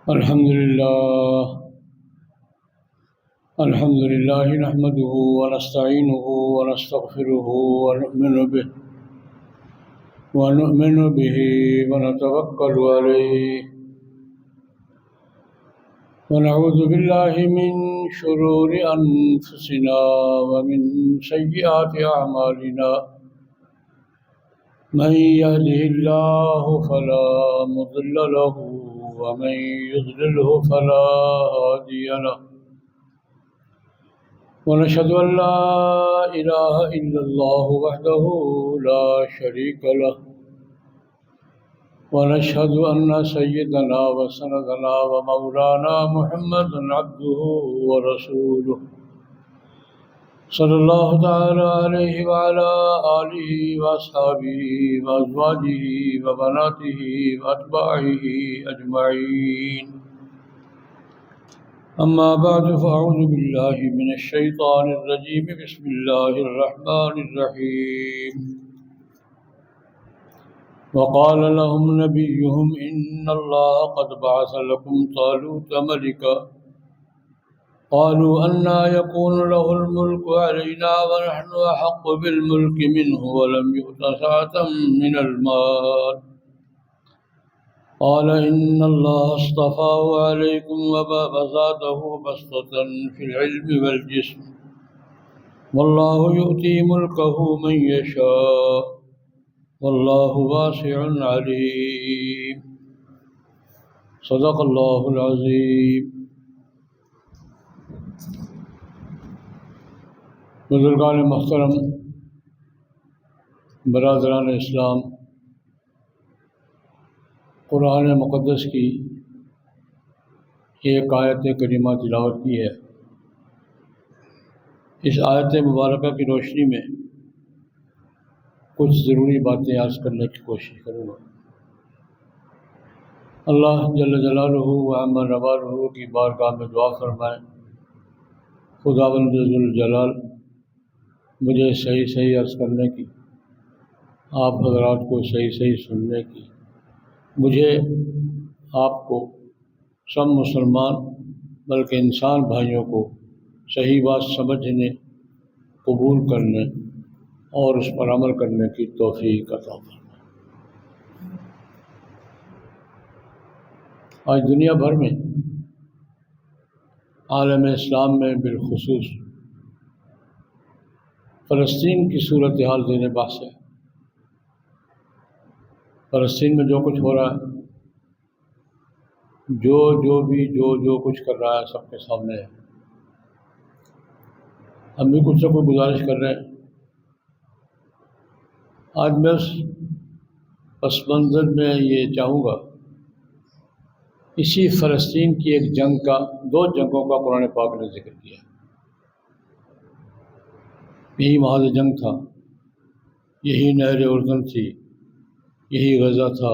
الحمد لله نحمده ونستعينه ونستغفره ونؤمن به ونتوكل عليه ونعوذ بالله من شرور أنفسنا ومن سيئات أعمالنا من يهده الله فلا مضل له ومن يضلله فلا هادي له ونشهد أن لا إله إلا الله وحده لا شريك له ونشهد أن سيدنا وسندنا ومولانا محمدا عبده ورسوله صلى الله تعالى عليه وعلى آله وأصحابه وأزواجه وبناته وأتباعه أجمعين أما بعد فأعوذ بالله من الشيطان الرجيم بسم الله الرحمن الرحيم وقال لهم نبيهم إن الله قد بعث لكم طالوت ملكا قالوا أنى يكون له الملك علينا ونحن أحق بالملك منه ولم يؤت سعة من المال قال إن الله اصطفاه عليكم وزاده بسطة في العلم والجسم والله يؤتي ملكه من يشاء والله واسع عليم صدق الله العظيم۔ بزرگان محترم، برادران اسلام، قرآن مقدس کی ایک آیت کریمہ تلاوت کی ہے۔ اس آیت مبارکہ کی روشنی میں کچھ ضروری باتیں عرض کرنے کی کوشش کروں گا۔ اللہ جل جلالہ و عم نوالہ کی بارگاہ میں دعا فرمائیں، خداوند ذوالجلال مجھے صحیح عرض کرنے کی، آپ حضرات کو صحیح سننے کی، مجھے آپ کو سب مسلمان بلکہ انسان بھائیوں کو صحیح بات سمجھنے، قبول کرنے اور اس پر عمل کرنے کی توفیق عطا فرمائے۔ آج دنیا بھر میں، عالم اسلام میں بالخصوص فلسطین کی صورتحال زیر بحث ہے۔ فلسطین میں جو کچھ ہو رہا ہے، جو کچھ کر رہا ہے، سب کے سامنے ہے۔ ہم بھی کچھ سے کوئی گزارش کر رہے ہیں۔ آج میں اس پس منظر میں یہ چاہوں گا، اسی فلسطین کی ایک جنگ کا، دو جنگوں کا قرآن پاک نے ذکر کیا۔ یہی محاذ جنگ تھا، یہی نہر اردن تھی، یہی غزہ تھا،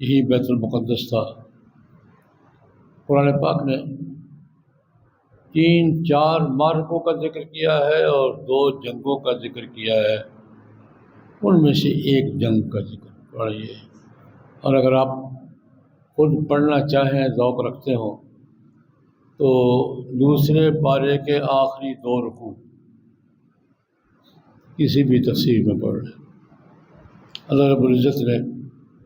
یہی بیت المقدس تھا۔ قرآن پاک نے 3-4 معرکوں کا ذکر کیا ہے اور 2 جنگوں کا ذکر کیا ہے۔ ان میں سے ایک جنگ کا ذکر پڑھیے، اور اگر آپ خود پڑھنا چاہیں، ذوق رکھتے ہوں، تو دوسرے پارے کے آخری 2 رکوع کسی بھی تفسیر میں پڑھ لیں۔ اللہ رب العزت نے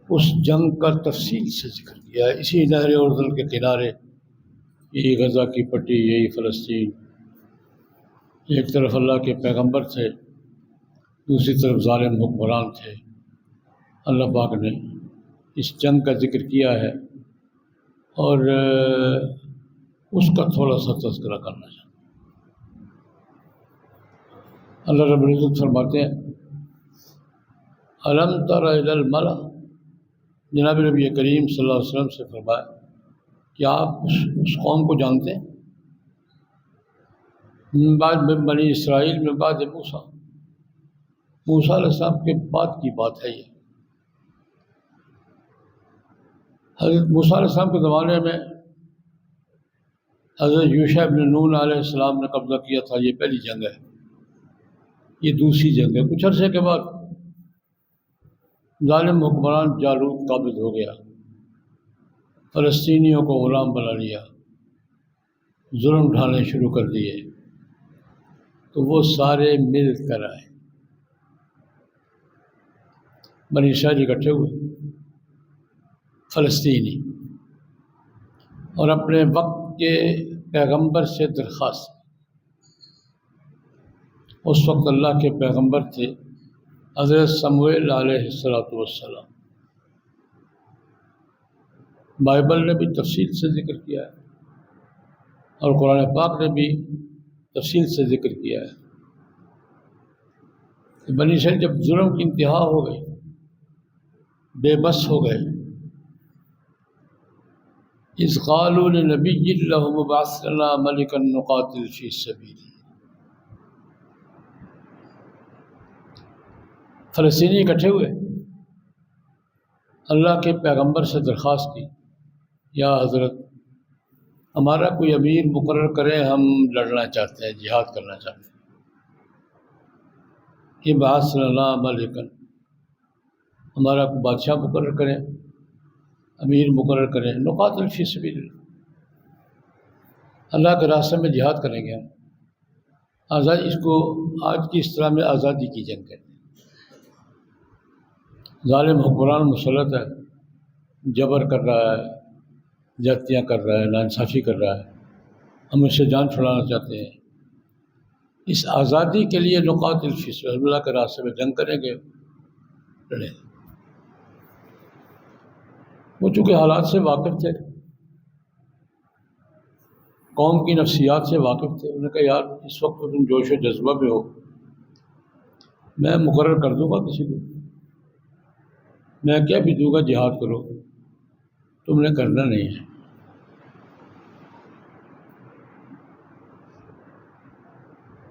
اس جنگ کا تفصیل سے ذکر کیا ہے۔ اسی نہر اردن کے کنارے، یہی غزہ کی پٹی، یہی فلسطین۔ ایک طرف اللہ کے پیغمبر تھے، دوسری طرف ظالم حکمران تھے۔ اللہ پاک نے اس جنگ کا ذکر کیا ہے اور اس کا تھوڑا سا تذکرہ کرنا چاہتا ہوں۔ اللہ رب العزت فرماتے ہیں، الم تر الی الملأ، جناب نبی کریم صلی اللہ علیہ وسلم سے فرمایا کہ آپ اس قوم کو جانتے ہیں؟ من بعد بنی اسرائیل میں بعد موسیٰ علیہ السلام کے بعد کی بات ہے یہ۔ حضرت موسیٰ علیہ السلام کے زمانے میں حضرت یوشع بن نون علیہ السلام نے قبضہ کیا تھا۔ یہ پہلی جنگ ہے، یہ دوسری جنگ ہے۔ کچھ عرصے کے بعد ظالم حکمران جالوت قابض ہو گیا، فلسطینیوں کو غلام بنا لیا، ظلم اٹھانے شروع کر دیے، تو وہ سارے مل کر آئے، بنی اسرائیل اکٹھے ہوئے فلسطینی، اور اپنے وقت کے پیغمبر سے درخواست، اس وقت اللہ کے پیغمبر تھے حضرت سموئیل علیہ السلام۔ بائبل نے بھی تفصیل سے ذکر کیا ہے اور قرآن پاک نے بھی تفصیل سے ذکر کیا ہے کہ بنی اسرائیل جب ظلم کی انتہا ہو گئی، بے بس ہو گئے، اذ قالوا لنبی لهم ابعث لنا ملکا نقاتل فی سبیلہ، فلسطینی اکٹھے ہوئے، اللہ کے پیغمبر سے درخواست کی، یا حضرت ہمارا کوئی امیر مقرر کرے، ہم لڑنا چاہتے ہیں، جہاد کرنا چاہتے ہیں، ابعث لنا ملکا، ہمارا کوئی بادشاہ مقرر کریں، امیر مقرر کریں، نقاتل فی سبیل اللہ، اللہ کے راستے میں جہاد کریں گے ہم، آزادی، اس کو آج کی اصطلاح میں آزادی کی جنگ کہتے ہیں۔ ظالم حکمران مسلط ہے، جبر کر رہا ہے، زیادتیاں کر رہا ہے، ناانصافی کر رہا ہے، ہم اس سے جان چھڑانا چاہتے ہیں، اس آزادی کے لیے نقاتل فی سبیل اللہ کے راستے میں جنگ کریں گے، لڑیں۔ وہ چونکہ حالات سے واقف تھے، قوم کی نفسیات سے واقف تھے، انہوں نے کہا یار اس وقت تم جوش و جذبہ میں ہو، میں مقرر کر دوں گا کسی کو، میں کیا بھی دوں گا، جہاد کرو، تم نے کرنا نہیں ہے،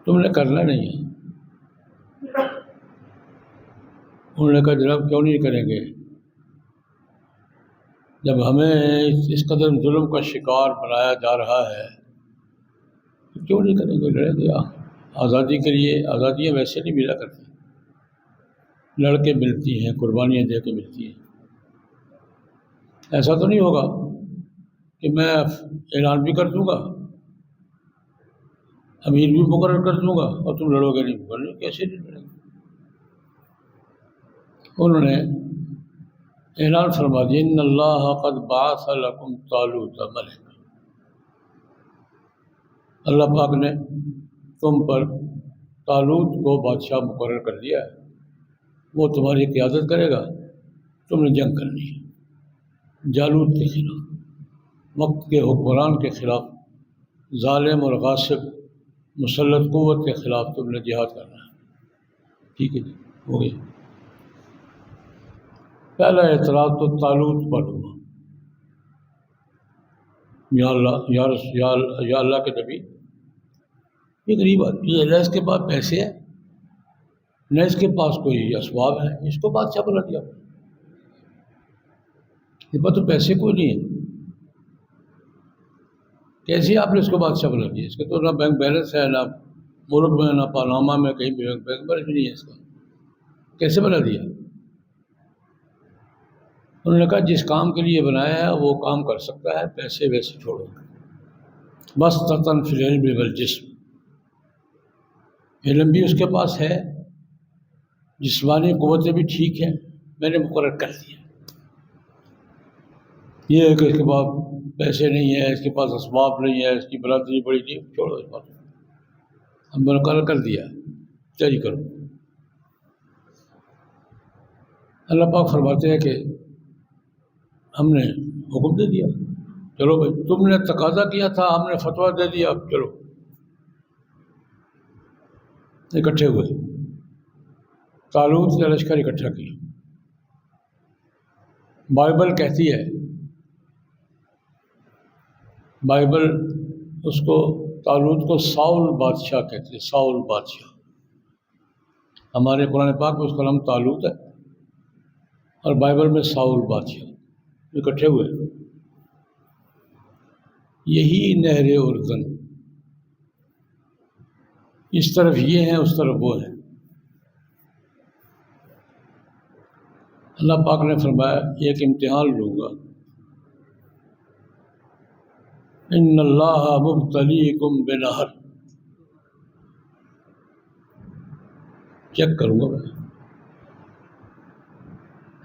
تم نے کرنا نہیں ہے۔ انہوں نے کہا جناب کیوں نہیں کریں گے، جب ہمیں اس قدر ظلم کا شکار بنایا جا رہا ہے تو کیوں نہیں کریں گے، لڑیں گے۔ آزادی کے لیے، آزادیاں ویسے نہیں ملا کرتی، لڑ کے ملتی ہیں، قربانیاں دے کے ملتی ہیں۔ ایسا تو نہیں ہوگا کہ میں اعلان بھی کر دوں گا، امیر بھی مقرر کر دوں گا اور تم لڑو گے نہیں، مقرر کیسے نہیں لڑیں گے۔ انہوں نے اعلان فرما دیا ان اللہ قد بعث لکم طالوت ملکا، اللہ پاک نے تم پر طالوت کو بادشاہ مقرر کر دیا ہے، وہ تمہاری قیادت کرے گا، تم نے جنگ کرنی ہے جالوت کے خلاف، وقت کے حکمران کے خلاف، ظالم اور غاصب مسلط قوت کے خلاف تم نے جہاد کرنا ہے۔ ٹھیک ہے جی، ہو گئی۔ پہلا اعتراض تو طالوت پر ہوا، یا اللہ کے نبی، یہ غریب آدمی ہے، نہ اس کے پاس پیسے ہیں، نہ اس کے پاس کوئی اسباب ہے، اس کو بادشاہ بنا دیا، اس پر تو پیسے کوئی نہیں ہے، کیسے آپ نے اس کو بادشاہ بنا دیا؟ اس کا تو نہ بینک بیلنس ہے، نہ ملک میں، نہ پاناما میں کہیں بھی بینک بیلنس بھی نہیں ہے اس کا، کیسے بنا دیا؟ انہوں نے کہا جس کام کے لیے بنایا ہے وہ کام کر سکتا ہے، پیسے ویسے چھوڑو، بس تطن فی العلم والجسم، علم بھی اس کے پاس ہے، جسمانی قوتیں بھی ٹھیک ہیں، میں نے مقرر کر دیا۔ یہ ہے کہ اس کے پاس پیسے نہیں ہے، اس کے پاس اسباب نہیں ہے، اس کی برادری بڑی نہیں، چھوڑو اس بات کو، ہم نے مقرر کر دیا، جاری کرو۔ اللہ پاک فرماتے ہیں کہ ہم نے حکم دے دیا، چلو بھائی، تم نے تقاضا کیا تھا، ہم نے فتویٰ دے دیا، اب چلو۔ اکٹھے ہوئے، طالوت نے لشکر اکٹھا کیا۔ بائبل کہتی ہے، بائبل اس کو، طالوت کو ساؤل بادشاہ کہتے ہیں، ساؤل بادشاہ۔ ہمارے قرآن پاک میں اس کا نام طالوت ہے اور بائبل میں ساؤل بادشاہ، اکٹھے ہوئے۔ یہی نہر اردن، اس طرف یہ ہیں، اس طرف وہ ہیں۔ اللہ پاک نے فرمایا ایک امتحان لوں گا، ان اللہ مبتلیکم بنہر، چیک کروں گا میں،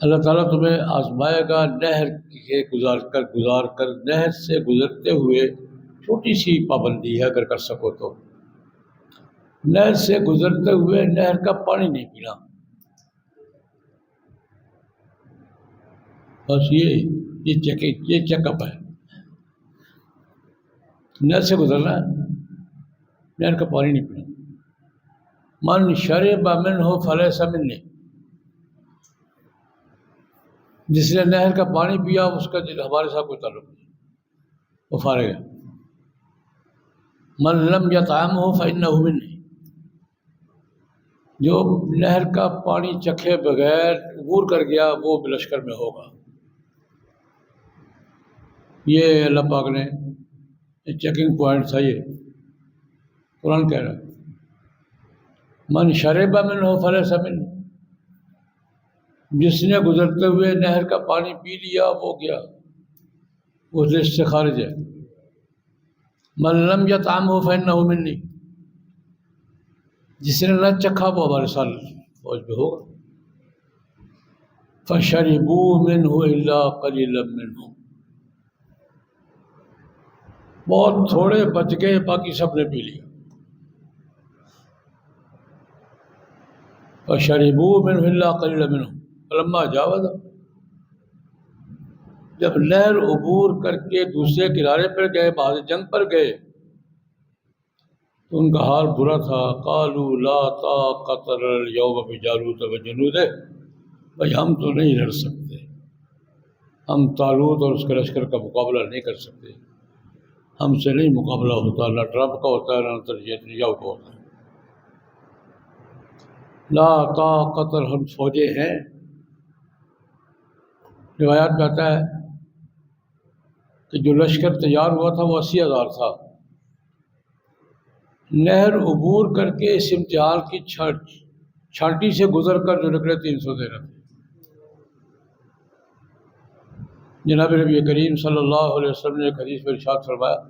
اللہ تعالیٰ تمہیں آزمائے گا نہر کے گزار کر نہر سے گزرتے ہوئے، چھوٹی سی پابندی ہے اگر کر سکو تو، نہر سے گزرتے ہوئے نہر کا پانی نہیں پینا، بس یہ چیک اپ ہے، نہر سے گزرنا ہے، نہر کا پانی نہیں پینا۔ من شرب منہ فلیس منی، جس نے نہر کا پانی پیا اس کا ہمارے ساتھ کوئی تعلق نہیں، وہ فارغ ہے۔ من لم یطعمہ فإنہ منی، جو نہر کا پانی چکھے بغیر عبور کر گیا وہ لشکر میں ہوگا۔ یہ اللہ پاک نے چیکنگ پوائنٹ تھا، یہ قرآن کہہ رہا ہے من شرب منہ فلیس منی، جس نے گزرتے ہوئے نہر کا پانی پی لیا وہ گیا، وہ لسٹ سے خارج ہے۔ من لم یطعمہ فإنہ منی، جس نے نہ چکھا وہ ہمارے ساتھ فوج میں ہوگا۔ فشربوا منہ الا قلیلا منہم، بہت تھوڑے بچ گئے، باقی سب نے پی لیا۔ فشربوا منہ الا قلیلا منہم فلما جاوزہ، جب نہر عبور کر کے دوسرے کنارے پر گئے، بعد جنگ پر گئے، تو ان کا حال برا تھا۔ قالوا لا طاقت لنا اليوم بجالوت وجنودہ، بھائی ہم تو نہیں لڑ سکتے، ہم طالوت اور اس کے لشکر کا مقابلہ نہیں کر سکتے، ہم سے نہیں مقابلہ ہوتا، نہ ٹرمپ کا ہوتا ہے نہ نتنیاہو کا ہوتا ہے۔ لا طاقت، ہم فوجیں ہیں۔ روایات میں آتا ہے کہ جو لشکر تیار ہوا تھا وہ 80,000 تھا، نہر عبور کر کے اس امتحان کی چھانٹی سے گزر کر جو نکلے 313 تھے۔ جناب نبی کریم صلی اللہ علیہ وسلم نے ایک حدیث میں ارشاد فرمایا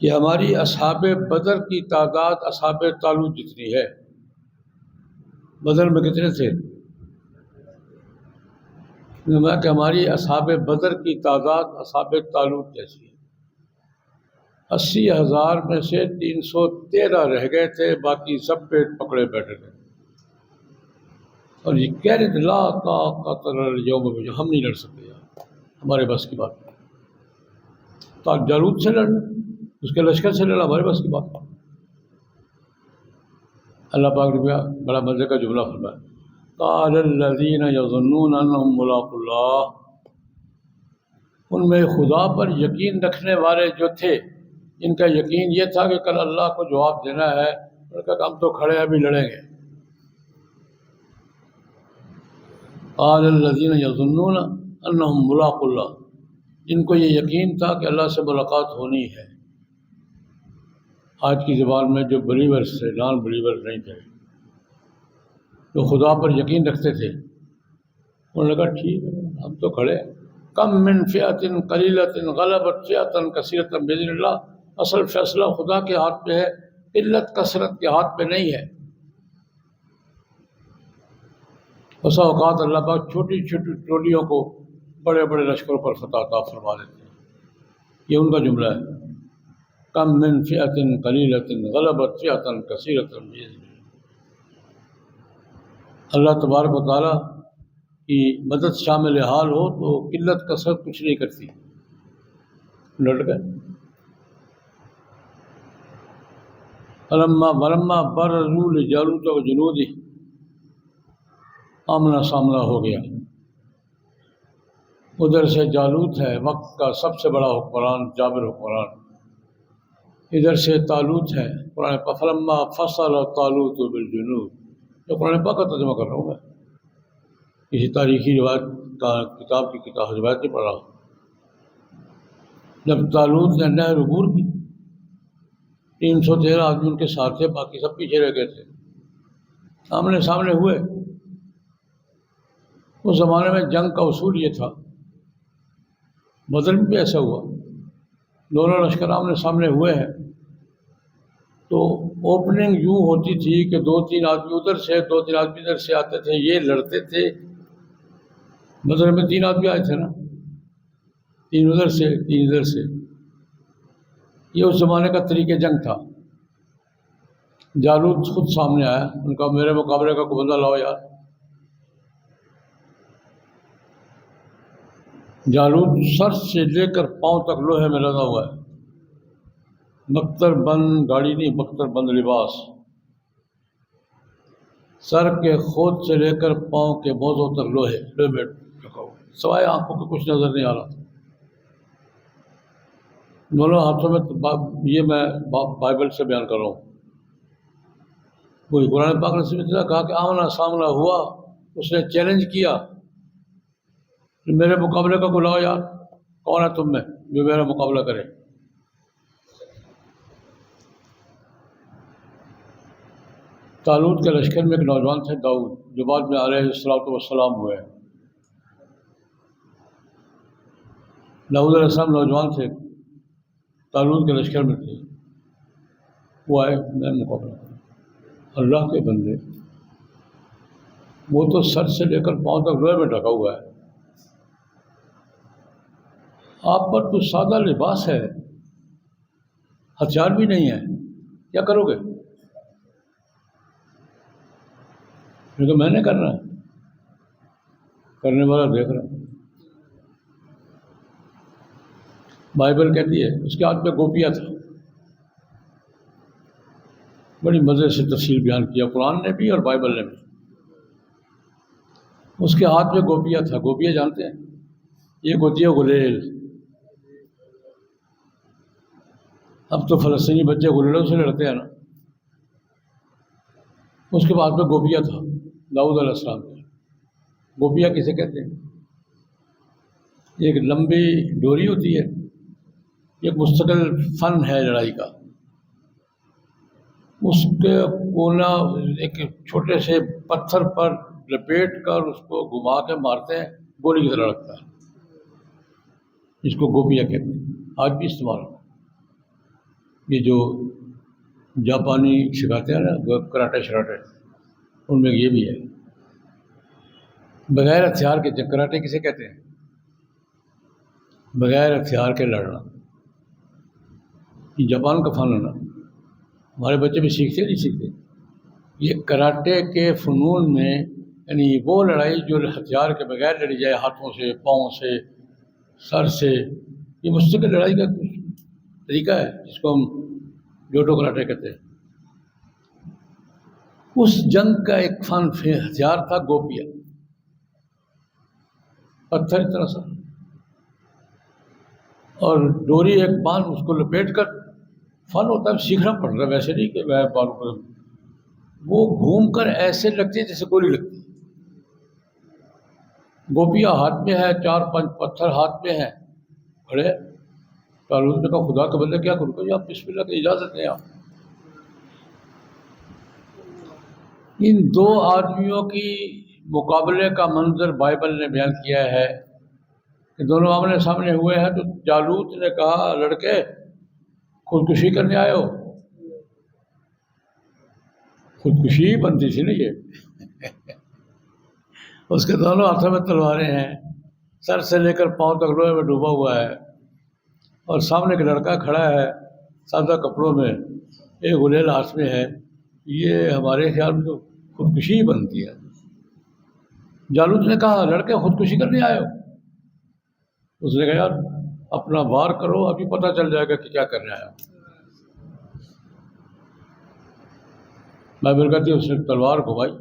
کہ ہماری اصحاب بدر کی تعداد اصحاب طالوت جتنی ہے۔ بدر میں کتنے تھے؟ کہ ہماری اصحاب بدر کی تعداد اصحاب طالوت جیسی ہے۔ 80,000 میں سے 313 رہ گئے تھے، باقی سب پیٹ پکڑے بیٹھے تھے، اور یہ کہہ رہے تھے لا طاقت لنا اليوم بجالوت، ہم نہیں لڑ سکتے یار، ہمارے بس کی بات نہیں۔ جالوت سے لڑنا، اس کے لشکر سے لڑنا ہمارے بس کی بات نہیں۔ اللہ پاک نے بڑا مزے کا جملہ فرمایا، قال الذین یظنون انہم ملاقو اللہ، ان میں خدا پر یقین رکھنے والے جو تھے، ان کا یقین یہ تھا کہ کل اللہ کو جواب دینا ہے، انہوں نے کہا ہم تو کھڑے ہیں، ابھی لڑیں گے۔ قال الذین یظنون انہم ملاقو اللہ، جن کو یہ یقین تھا کہ اللہ سے ملاقات ہونی ہے۔ آج کی زبان میں جو بلیورز تھے، نان بلیورز نہیں تھے، جو خدا پر یقین رکھتے تھے، انہوں نے کہا ٹھیک ہے ہم تو کھڑے ہیں۔ کم من فئۃ قلیلۃ غلبت فئۃ کثیرۃ باذن اللہ، اصل فیصلہ خدا کے ہاتھ میں ہے، قلت کثرت کے ہاتھ میں نہیں ہے۔ بسا اوقات اللہ پاک چھوٹی چھوٹی ٹولیوں کو بڑے بڑے لشکروں پر فتح عطا فرما دیتے ہیں۔ یہ ان کا جملہ ہے، کم من فئۃ قلیلۃ غلبت فئۃ کثیرۃ باذن اللہ۔ اللہ تبارک و تعالیٰ کی مدد شامل حال ہو تو قلت کثرت کچھ نہیں کرتی، لٹ گئے۔ فلما برزوا لجالوت وجنودہ، آمنا سامنا ہو گیا۔ ادھر سے جالوت ہے وقت کا سب سے بڑا حکمران، جابر حکمران، ادھر سے طالوت ہے۔ قرآن پاک فلما فصل طالوت بالجنود، جو قرآن پاک کا ترجمہ کر رہا ہوں میں، کسی تاریخی روایت کا کتاب کی روایت نہیں پڑھ رہا ہوں۔ جب طالوت نے نہر عبور کی، 313 آدمی ان کے ساتھ تھے، باقی سب پیچھے رہ گئے تھے، آمنے سامنے ہوئے۔ اس زمانے میں جنگ کا اصول یہ تھا، بدر میں بھی ایسا ہوا دونوں لشکر آمنے سامنے ہوئے ہیں تو اوپننگ یوں ہوتی تھی کہ 2-3 آدمی ادھر سے 2-3 آدمی ادھر سے آتے تھے، یہ لڑتے تھے. نظر میں 3 آدمی آئے تھے نا، 3 ادھر سے 3 ادھر سے. یہ اس زمانے کا طریقہ جنگ تھا. جالوت خود سامنے آیا، ان کا میرے مقابلے کا کوئی بندہ لاؤ یار. جالوت سر سے لے کر پاؤں تک لوہے میں لگا ہوا ہے، بختر بند گاڑی نہیں، بختر بند لباس. سر کے خود سے لے کر پاؤں کے موزوں تک لوہے میں رکھا ہوا ہے، سوائے آنکھوں کو کچھ نظر نہیں آ رہا. دونوں ہاتھوں میں یہ میں بائبل سے بیان کر رہا ہوں. وہی قرآن پاک نے کہا کہ آمنا سامنا ہوا، اس نے چیلنج کیا کہ میرے مقابلے کا بلاؤ یار، کون ہے تم میں جو میرا مقابلہ کرے. طالوت کے لشکر میں ایک نوجوان تھے داؤد، جو بعد میں علیہ السلام ہوئے. داؤد علیہ السلام نوجوان تھے، طالوت کے لشکر میں تھے. وہ آئے، میں مقابلہ کروں. اللہ کے بندے، وہ تو سر سے لے کر پاؤں تک لوہے میں ڈھکا ہوا ہے، آپ پر تو سادہ لباس ہے، ہتھیار بھی نہیں ہے، کیا کرو گے؟ کیونکہ میں نے کرنا ہے، کرنے والا دیکھ رہا. بائبل کہتی ہے اس کے ہاتھ میں گوپیا تھا. بڑی مزے سے تفصیل بیان کیا قرآن نے بھی اور بائبل نے بھی. اس کے ہاتھ میں گوپیا تھا. گوپیا جانتے ہیں؟ یہ ہوتی ہے غلیل. اب تو فلسطینی بچے غلیلوں سے لڑتے ہیں نا. اس کے ہاتھ میں گوپیا تھا داؤد علیہ السلام کا. گوپیا کسے کہتے ہیں؟ ایک لمبی ڈوری ہوتی ہے، ایک مستقل فن ہے لڑائی کا. اس کے کونا ایک چھوٹے سے پتھر پر لپیٹ کر اس کو گھما کے مارتے ہیں، گولی کی طرح لگتا ہے. اس کو گوپیا کہتے ہیں، آج بھی استعمال ہوتا ہے. یہ جو جاپانی سکھاتے ہیں نا کراٹے شراٹے، ان میں یہ بھی ہے. بغیر ہتھیار کے کراٹے کسے کہتے ہیں؟ بغیر ہتھیار کے لڑنا. یہ جاپان کا فن ہے نا، ہمارے بچے بھی سیکھتے نہیں سیکھتے. یہ کراٹے کے فنون میں یعنی وہ لڑائی جو ہتھیار کے بغیر لڑی جائے، ہاتھوں سے، پاؤں سے، سر سے، یہ مستقل لڑائی کا طریقہ ہے جس کو ہم جوڈو کراٹے کہتے ہیں. اس جنگ کا ایک فن ہتھیار تھا گوپیا، پتھر اس طرح سا اور ڈوری ایک باندھ اس کو لپیٹ کر. فن ہوتا ہے، سیکھنا پڑ رہا ہے، ویسے نہیں کہ میں بالوں پر. وہ گھوم کر ایسے لگتی ہے جیسے گولی لگتی ہے. گوپیا ہاتھ میں ہے، 4-5 پتھر ہاتھ میں ہیں کھڑے. طالوت نے کہا خدا کے بندے کیا کروں گا؟ آپ بسم اللہ کی اجازت دیں. آپ ان 2 آدمیوں کی مقابلے کا منظر بائبل نے بیان کیا ہے کہ دونوں آمنے سامنے ہوئے ہیں. تو جالوت نے کہا لڑکے خودکشی کرنے آئے ہو؟ خودکشی بنتی تھی نا یہ. اس کے دونوں ہاتھوں میں تلواریں ہیں، سر سے لے کر پاؤں تک لوہے میں ڈوبا ہوا ہے، اور سامنے ایک لڑکا کھڑا ہے سادہ کپڑوں میں، ایک غلیل ہاتھ میں ہے. یہ ہمارے خیال میں تو خودکشی بنتی ہے. جالوت نے کہا لڑکے خودکشی کرنے آئے ہو؟ اس نے کہا یار اپنا وار کرو، ابھی پتہ چل جائے گا کہ کیا کرنے آیا. بائبل کہتی ہے اس نے تلوار گھمائی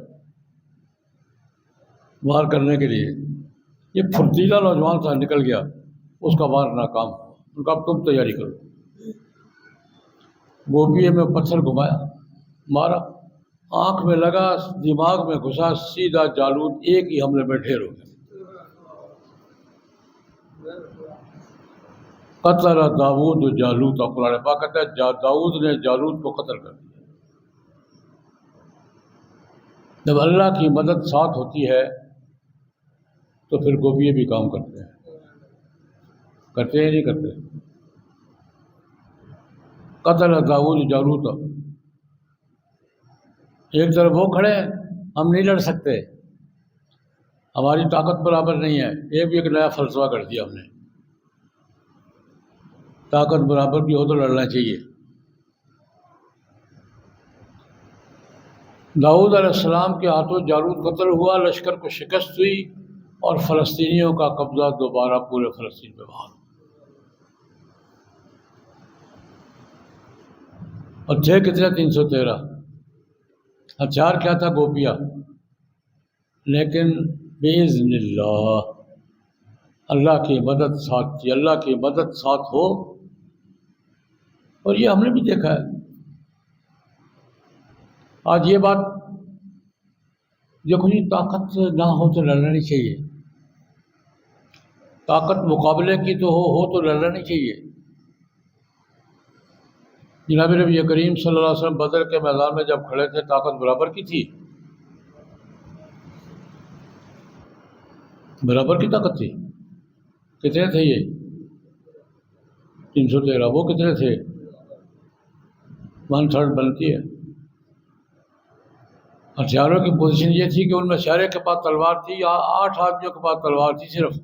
وار کرنے کے لیے. یہ پھرتیلا نوجوان تھا، نکل گیا، اس کا وار ناکام. ان کا اب تم تیاری کرو. گوپیے میں پتھر گھمایا، مارا، آنکھ میں لگا، دماغ میں گھسا، سیدھا جالوت ایک ہی حملے میں ڈھیر ہو گیا. قتل داؤد جالوت. قرآن پاک کہتا ہے داؤد نے جالوت کو قتل کر دیا. جب اللہ کی مدد ساتھ ہوتی ہے تو پھر گوپیے بھی کام کرتے ہیں. کرتے ہیں نہیں کرتے؟ قتل داؤد جالوت، ایک طرف وہ کھڑے ہیں، ہم نہیں لڑ سکتے، ہماری طاقت برابر نہیں ہے، یہ بھی ایک نیا فلسفہ کر دیا ہم نے، طاقت برابر کی ہو تو لڑنا چاہیے۔ داؤد علیہ السلام کے ہاتھوں جالوت قتل ہوا، لشکر کو شکست ہوئی اور فلسطینیوں کا قبضہ دوبارہ پورے فلسطین پہ بحال۔ اور تھے کتنے؟ 313۔ ہتھیار کیا تھا؟ گوپیا، لیکن باذن اللہ، اللہ کی مدد ساتھ تھی، اللہ کی مدد ساتھ ہو، اور یہ ہم نے بھی دیکھا ہے۔ آج یہ بات دیکھو جی، طاقت نہ ہو تو لڑنا نہیں چاہیے، طاقت مقابلے کی تو ہو تو لڑنا نہیں چاہیے۔ جناب نبی کریم صلی اللہ علیہ وسلم بدر کے میدان میں جب کھڑے تھے، طاقت برابر کی تھی، برابر کی طاقت تھی۔ کتنے تھے یہ؟ 313۔ وہ کتنے تھے؟ 1/3 بنتی ہے۔ ہتھیاروں کی پوزیشن یہ تھی کہ ان میں شہرے کے پاس تلوار تھی، یا 8 آدمیوں کے پاس تلوار تھی صرف۔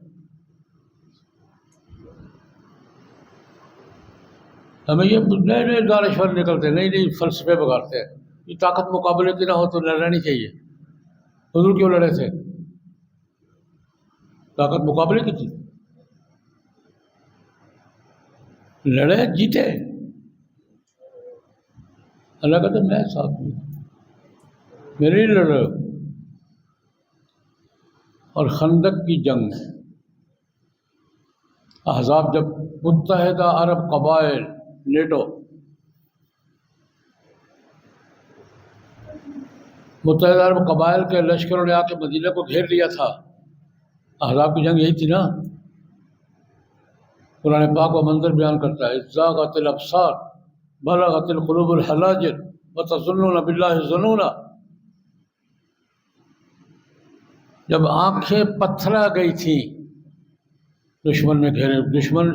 ہمیں یہ نئے نئے دانشور نکلتے، نئی نئی فلسفے بگاڑتے ہیں، یہ طاقت مقابلے کی نہ ہو تو لڑنا نہیں چاہیے۔ حضور کیوں لڑے تھے؟ طاقت مقابلے کی تھی، لڑے، جیتے۔ اللہ کہتے میں ساتھ ہوں، میرے لیے لڑ رہے ہو۔ اور خندق کی جنگ، احزاب، جب متحدہ عرب قبائل نیٹو، متحدہ عرب قبائل کے لشکروں نے آ کے مدینہ کو گھیر لیا تھا، احزاب کی جنگ یہی تھی نا۔ قرآن پاک و منظر بیان کرتا ہے، زاغت الابصار بلغت القلوب الحناجر وتظنون باللہ الظنون۔ جب آنکھیں پتھرا گئی تھیں دشمن میں گھیرے، دشمن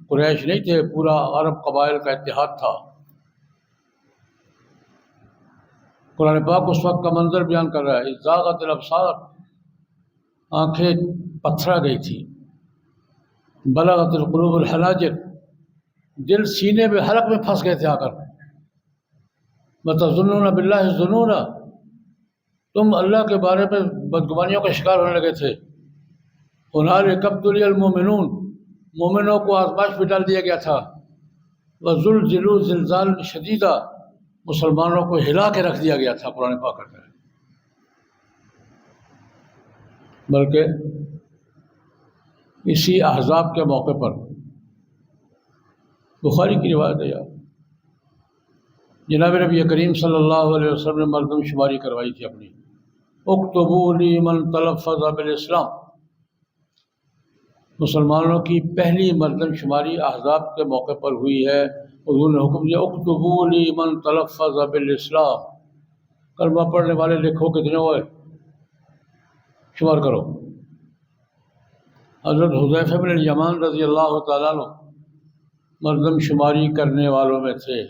قریش نہیں تھے، پورا عرب قبائل کا اتحاد تھا۔ قرآن پاک اس وقت کا منظر بیان کر رہا ہے، زاغت الابصار، آنکھیں پتھرا گئی تھی، بلغت القلوب الحناجر، دل سینے میں حلق میں پھنس گئے تھے آ کر۔ وتظنون باللہ الظنون، تم اللہ کے بارے میں بدگمانیوں کا شکار ہونے لگے تھے۔ ہنالک ابتلی المؤمنون، مومنوں کو آزمائش میں ڈال دیا گیا تھا۔ وزلزلوا زلزالا شدیدا، مسلمانوں کو ہلا کے رکھ دیا گیا تھا، قرآن پاک کہتا ہے۔ بلکہ اسی احزاب کے موقع پر، بخاری کی روایت ہے، جناب نبی کریم صلی اللہ علیہ وسلم نے مردم شماری کروائی تھی اپنی، اکتبوا لی من تلفظ بالاسلام، مسلمانوں کی پہلی مردم شماری احزاب کے موقع پر ہوئی ہے۔ حضور نے حکم دیا، اکتبوا لی من تلفظ بالاسلام، کلمہ پڑھنے والے لکھو کتنے ہوئے، شمار کرو۔ حضرت حذیفہ بن الیمان رضی اللہ تعالیٰ عنہ مردم شماری کرنے والوں میں تھے،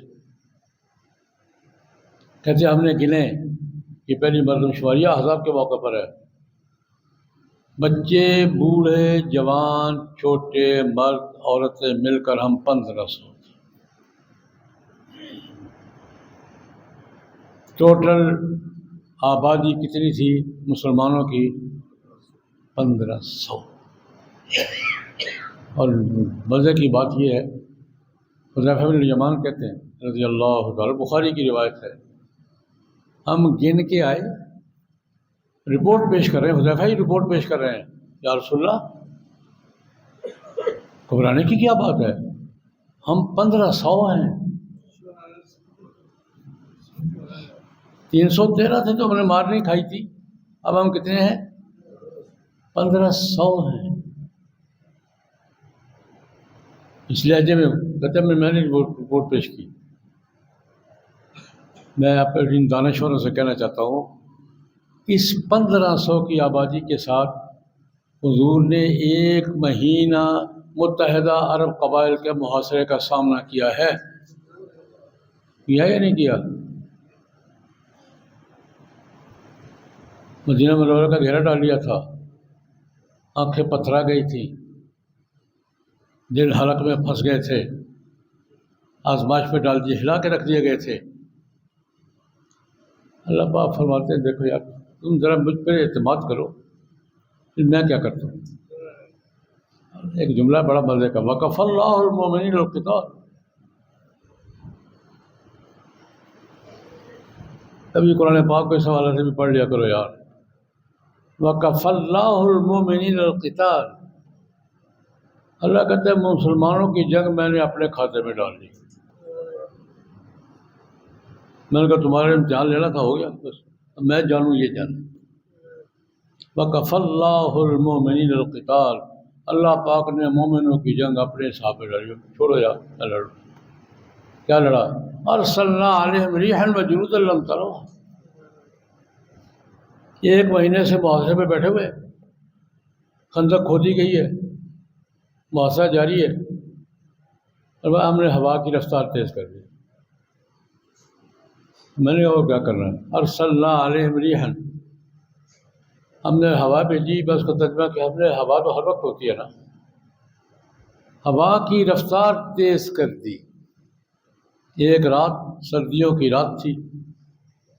کہتے ہم نے گنے، یہ پہلی مردم شماری احزاب کے موقع پر ہے، بچے، بوڑھے، جوان، چھوٹے، مرد، عورتیں مل کر ہم 1500 تھے۔ ٹوٹل آبادی کتنی تھی مسلمانوں کی؟ 1500۔ اور مزے کی بات یہ ہے، حذیفہ بن الیمان کہتے ہیں رضی اللہ تعالیٰ، بخاری کی روایت ہے، ہم گن کے آئے، رپورٹ پیش کر رہے ہیں، حذیفہ ہی رپورٹ پیش کر رہے ہیں، یا رسول اللہ گھبرانے کی کیا بات ہے، ہم 1500 ہیں، 313 تھے تو ہم نے مار نہیں کھائی تھی، اب ہم کتنے ہیں؟ 1500 ہیں۔ اس لہجے میں کہتے میں نے رپورٹ پیش کی۔ میں آپ ان دانشوروں سے کہنا چاہتا ہوں، اس 1500 کی آبادی کے ساتھ حضور نے 1 مہینہ متحدہ عرب قبائل کے محاصرے کا سامنا کیا ہے۔ کیا یا نہیں کیا؟ مدینہ منورہ کا گھیرا ڈال لیا تھا، آنکھیں پتھرا گئی تھی، دل حلق میں پھنس گئے تھے، آزمائش پہ ڈال دیے، ہلا کے رکھ دیے گئے تھے۔ اللہ پاک فرماتے ہیں دیکھو یار تم ذرا مجھ پہ اعتماد کرو، پھر میں کیا کرتا ہوں۔ ایک جملہ بڑا مزے کا، وَكَفَى اللَّهُ الْمُؤْمِنِينَ الْقِتَالَ۔ کبھی قرآن پاک کو اس حوالے سے بھی پڑھ لیا کرو یار، وَكَفَى اللَّهُ الْمُؤْمِنِينَ الْقِتَالَ۔ اللہ کہتے ہیں مسلمانوں کی جنگ میں نے اپنے کھاتے میں ڈال دی۔ میں نے کہا تمہارے امتحان لینا تھا، ہو گیا، بس میں جانوں یہ جانوں۔ وَكَفَى اللَّهُ الْمُؤْمِنِينَ الْقِتَالَ، اللہ پاک نے مومنوں کی جنگ اپنے حساب میں ڈالی، چھوڑو یار نہ لڑو۔ کیا لڑا؟ ارسلنا علیہم ریحا وجنودا لم تروها۔ یہ 1 مہینے سے محاصرے پہ بیٹھے ہوئے، خندق کھودی گئی ہے، محاصرہ جاری ہے، اور ہم نے ہوا کی رفتار تیز کر دی۔ میں نے اور کیا کرنا ہے؟ ارسلنا علیہم ریحا، ہم نے ہوا بھیجی، بس کا ترجمہ کہ ہم نے، ہوا تو ہر وقت ہوتی ہے نا، ہوا کی رفتار تیز کر دی۔ ایک رات سردیوں کی رات تھی،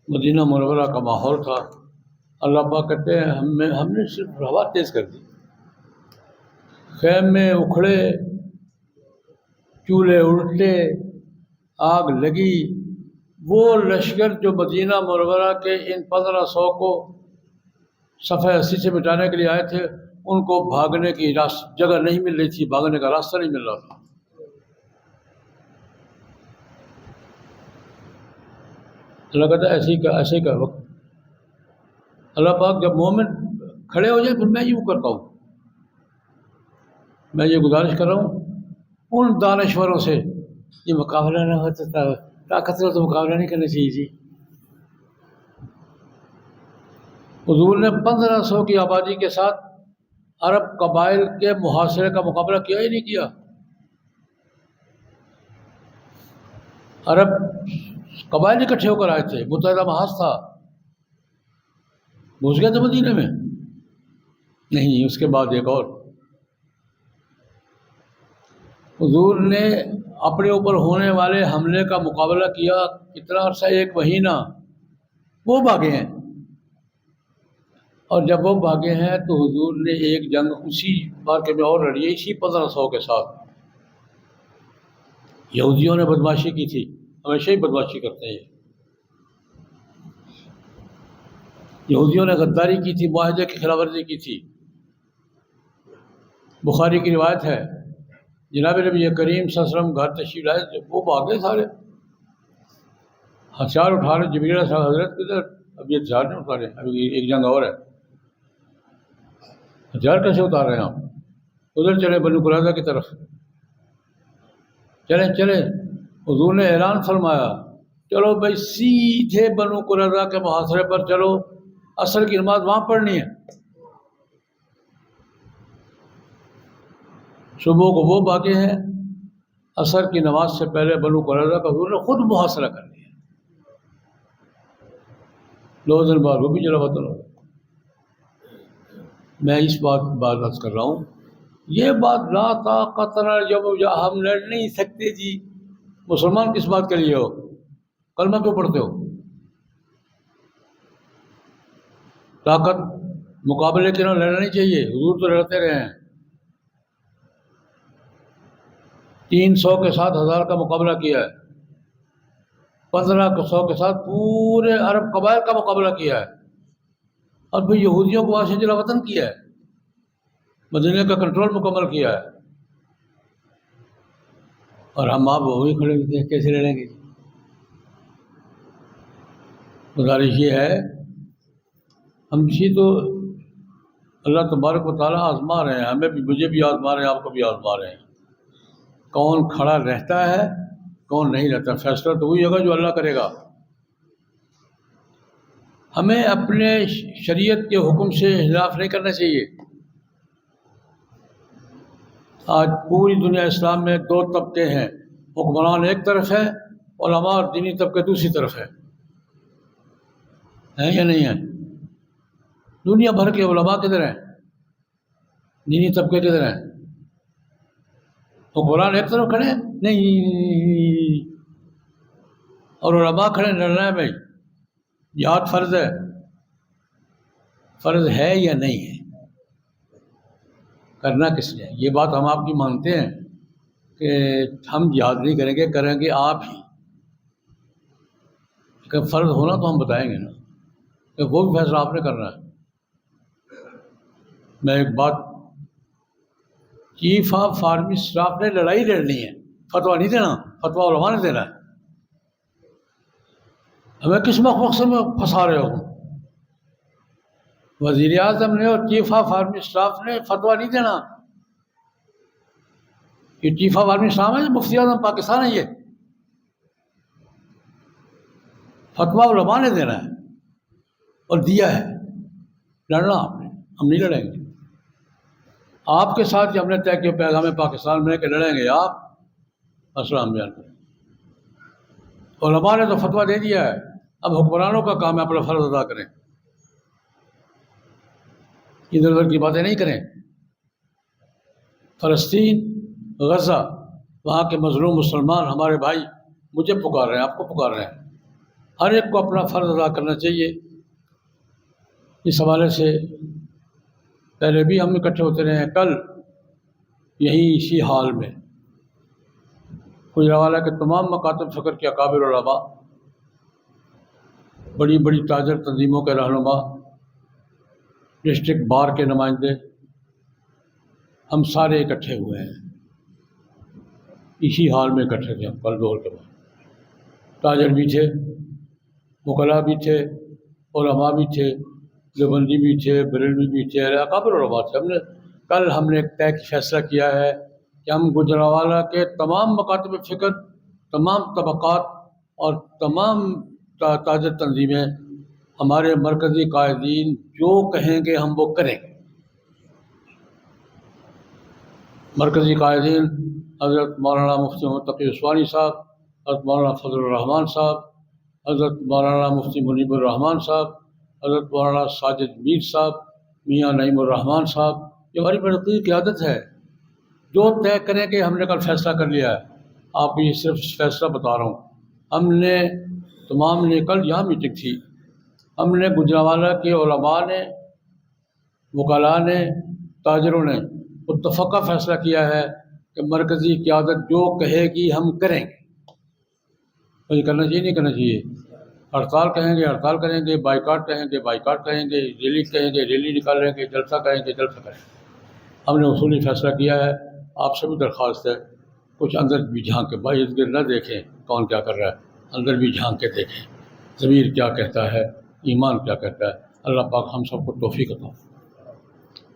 مدینہ منورہ کا ماحول تھا، اللہ پاک کہتے ہیں ہم نے صرف ہوا تیز کر دی، خیمے اکھڑے، چولہے الٹے، آگ لگی۔ وہ لشکر جو مدینہ منورہ کے ان 1500 کو صفحہ 80 سے مٹانے کے لیے آئے تھے، ان کو بھاگنے کی جگہ نہیں مل رہی تھی، بھاگنے کا راستہ نہیں مل رہا تھا۔ اللہ کہتا ہے ایسے کا وقت اللہ پاک جب مومن کھڑے ہو جائے، پھر میں یوں کرتا ہوں، میں یہ گزارش کر رہا ہوں ان دانشوروں سے، یہ مقابلہ نہ ہوتا، طاقت تو مقابلہ نہیں کرنا چاہیے جی۔ حضور نے 1500 کی آبادی کے ساتھ عرب قبائل کے محاصرے کا مقابلہ کیا ہی نہیں کیا۔ عرب قبائل اکٹھے ہو کر آئے تھے، متحدہ محاذ تھا، گھس گئے تھے مدینے میں؟ نہیں۔ اس کے بعد ایک اور، حضور نے اپنے اوپر ہونے والے حملے کا مقابلہ کیا، کتنا عرصہ؟ 1 مہینہ۔ وہ بھاگے ہیں، اور جب وہ بھاگے ہیں تو حضور نے ایک جنگ اسی مارکے میں اور لڑی ہے، اسی 1500 کے ساتھ۔ یہودیوں نے بدماشی کی تھی، ہمیشہ ہی بدماشی کرتے ہیں۔ یہودیوں نے غداری کی تھی، معاہدے کی خلاف ورزی کی تھی۔ بخاری کی روایت ہے، جناب نبی کریم صلی اللہ علیہ وسلم گھر تشریف لائے، جب وہ بھاگے سارے، ہتھیار اٹھا رہے، جبریل علیہ السلام حضرت کدھر؟ اب یہ ہتھیار نہیں اٹھا رہے، ابھی ایک جنگ اور ہے، ہتھیار کیسے اتار رہے ہیں آپ؟ ادھر چلے بنو قریظہ کی طرف، چلیں۔ حضور نے اعلان فرمایا، چلو بھائی سیدھے بنو قریظہ کے محاصرے پر چلو، عصر کی نماز وہاں پڑھنی ہے۔ صبح کو وہ بھاگے ہیں، عصر کی نماز سے پہلے بنو قریظہ کا حضور نے خود محاصرہ کر لیا۔ 2 دن بعد وہ بھی چلا وطن ہو گیا۔ میں اس بات کر رہا ہوں، یہ بات لا طاقت لنا اليوم، ہم لڑ نہیں سکتے جی۔ مسلمان کس بات کے لیے ہو؟ کلمہ کیوں پڑھتے ہو؟ طاقت مقابلے کے نہ لڑنا نہیں چاہیے، حضور تو لڑتے رہے ہیں۔ 300 کے ساتھ 1000 کا مقابلہ کیا ہے، 1500 کے ساتھ پورے عرب قبائل کا مقابلہ کیا ہے، اور پھر یہودیوں کو وہاں سے جلا وطن کیا ہے، مدینے کا کنٹرول مکمل کیا ہے، اور ہم آپ وہی کھڑے ہوتے ہیں، کیسے لڑیں گے؟ گزارش یہ ہے، ہم اسی تو اللہ تبارک و تعالیٰ آزما رہے ہیں، ہمیں بھی، مجھے بھی آزما رہے ہیں، آپ کو بھی آزما رہے ہیں۔ کون کھڑا رہتا ہے، کون نہیں رہتا، فیصلہ تو وہی ہوگا جو اللہ کرے گا۔ ہمیں اپنے شریعت کے حکم سے خلاف نہیں کرنا چاہیے۔ آج پوری دنیا اسلام میں 2 طبقے ہیں، حکمران ایک طرف ہے علماء اور دینی طبقے دوسری طرف ہیں یا نہیں ہیں؟ دنیا بھر کے علماء کدھر ہیں؟ دینی طبقے کدھر ہیں؟ حکمران ایک طرف کھڑے ہیں نہیں، اور علماء کھڑے لڑنا ہے بھائی جہاد فرض ہے، فرض ہے یا نہیں ہے، کرنا کس نے؟ یہ بات ہم آپ کی مانتے ہیں کہ ہم جہاد نہیں کریں گے، کریں گے آپ ہی، کہ فرض ہونا تو ہم بتائیں گے نا کہ وہ بھی فیصلہ آپ نے کرنا ہے۔ میں ایک بات، چیف آف آرمی اسٹاف نے لڑائی لڑنی ہے، فتویٰ نہیں دینا، فتویٰ علماء نے دینا ہے۔ ہمیں کس مقصد میں پھنسا رہے ہو؟ وزیر اعظم نے اور چیف آف آرمی اسٹاف نے فتویٰ نہیں دینا، یہ چیف آف آرمی اسٹاف ہے، مفتی اعظم پاکستان ہے، یہ فتویٰ علماء نے دینا ہے اور دیا ہے۔ لڑنا آپ نے، ہم نہیں لڑیں گے آپ کے ساتھ، جو ہم نے طے کیا پیغام پاکستان میں کہ لڑیں گے آپ، مسئلہ ہم بیان کریں۔ علماء نے تو فتویٰ دے دیا ہے، اب حکمرانوں کا کام ہے اپنا فرض ادا کریں، ادھر ادھر کی باتیں نہیں کریں۔ فلسطین، غزہ، وہاں کے مظلوم مسلمان ہمارے بھائی مجھے پکار رہے ہیں، آپ کو پکار رہے ہیں، ہر ایک کو اپنا فرض ادا کرنا چاہیے۔ اس حوالے سے پہلے بھی ہم اکٹھے ہوتے رہے ہیں، کل یہی اسی حال میں گجرانوالہ کے تمام مکاتب فکر کے اکابر علماء، بڑی بڑی تاجر تنظیموں کے رہنما، ڈسٹرکٹ بار کے نمائندے، ہم سارے اکٹھے ہوئے ہیں، اسی حال میں اکٹھے تھے ہم کل ظہر کے بعد۔ تاجر بھی تھے، وکلاء بھی تھے، علماء بھی تھے، دیوبندی بھی تھے، بریلوی بھی تھے، اکابر علماء تھے۔ ہم نے ایک طے فیصلہ کیا ہے کہ ہم گجرانوالہ کے تمام مکاتب فکر، تمام طبقات اور تمام تاجر تنظیمیں، ہمارے مرکزی قائدین جو کہیں گے ہم وہ کریں گے۔ مرکزی قائدین حضرت مولانا مفتی محمد تقی عثمانی صاحب، حضرت مولانا فضل الرحمان صاحب، حضرت مولانا مفتی منیب الرحمان صاحب، حضرت مولانا ساجد میر صاحب، میاں نعیم الرحمان صاحب، یہ ہماری مرکزی قیادت ہے۔ جو طے کریں کہ ہم نے کل فیصلہ کر لیا ہے، آپ کو یہ صرف فیصلہ بتا رہا ہوں۔ ہم نے تمام نے، کل یہاں میٹنگ تھی، ہم نے گجرانوالہ کے علماء نے، وکلاء نے، تاجروں نے متفقہ فیصلہ کیا ہے کہ مرکزی قیادت جو کہے گی ہم کریں گے۔ تو یہ کرنا چاہیے نہیں کرنا چاہیے؟ ہڑتال کہیں گے ہڑتال کریں گے، بائیکاٹ کہیں گے بائیکاٹ کریں گے، ریلی کہیں گے ریلی نکالیں گے، جلسہ کہیں گے جلسہ کریں گے۔ ہم نے اصولی فیصلہ کیا ہے۔ آپ سے بھی درخواست ہے، کچھ اندر بھی جھانک کے، بھائی ارد گرد نہ دیکھیں کون کیا کر رہا ہے، اندر بھی جھانک کے دیکھیں، ضمیر کیا کہتا ہے، ایمان کیا کہتا ہے۔ اللہ پاک ہم سب کو توفیق عطا۔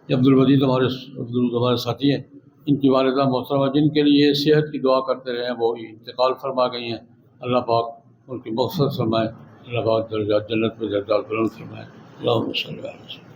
یہ عبدالودید ہمارے ساتھی ہیں، ان کی والدہ محترمہ جن کے لیے صحت کی دعا کرتے رہے ہیں، وہ انتقال فرما گئی ہیں۔ اللہ پاک ان کی مغفرت فرمائے، اللہ پاک درجات جنت میں درجات بلند فرمائے۔ اللہم صلی اللہ علیہ وسلم۔